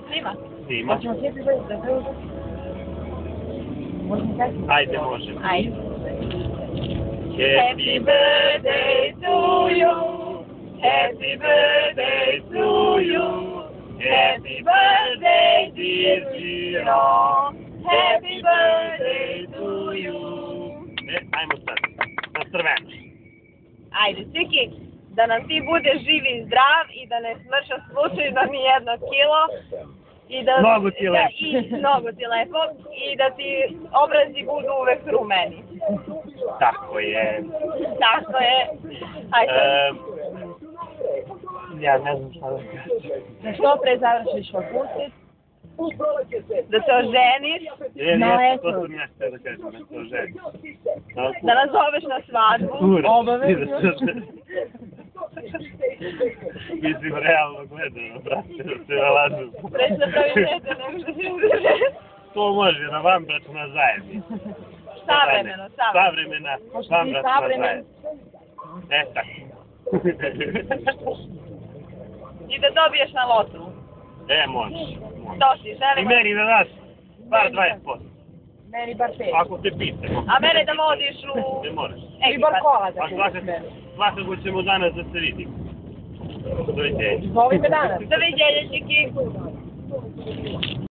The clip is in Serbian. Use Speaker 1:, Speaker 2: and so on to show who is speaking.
Speaker 1: Snima.
Speaker 2: Snima.
Speaker 3: Hoćemo happy birthday, da kažem? Možemo tako?
Speaker 2: Ajde, možemo.
Speaker 1: Ajde.
Speaker 2: Happy birthday to you. Happy birthday to you. Happy birthday, dear Giro. Happy birthday to you. Ajmo sad. Na crveno.
Speaker 1: Ajde, Ciki, da nam ti budeš živ i zdrav i da ne smršaš slučajno ni jedno kilo. I da,
Speaker 2: Mnogo ti lepo.
Speaker 1: Mnogo ti lepo. I da ti obrazi budu uvek rumeni.
Speaker 2: Tako je.
Speaker 1: Tako je. Ajde.
Speaker 2: Ja ne znam šta da kažem.
Speaker 3: Da što pre završiš fakultet?
Speaker 1: Da se oženiš.
Speaker 2: To sam ja htio da kažem, da se oženiš.
Speaker 1: Da nas zoveš na svadbu.
Speaker 3: Obavezno.
Speaker 2: Mislim, realno gledano, brate, da se nalažu.
Speaker 1: Preći da pravi nete, ne možda se
Speaker 2: To može, na vam bračna zajednica.
Speaker 1: Savremeno.
Speaker 2: Savremena, vam bračna zajednica. Tako.
Speaker 1: I da dobiješ na lotu.
Speaker 2: Može.
Speaker 1: To si, želimo.
Speaker 2: I meni da daš bar 20%.
Speaker 3: Meni bar 5.
Speaker 2: Ako te pitamo.
Speaker 1: A mene da vodiš u...
Speaker 2: Ne moraš.
Speaker 3: I bar kola da
Speaker 2: Pa svakako ćemo danas da se vidimo. Doviđenja.
Speaker 3: Zove me danas.
Speaker 1: Doviđenja, Čiki.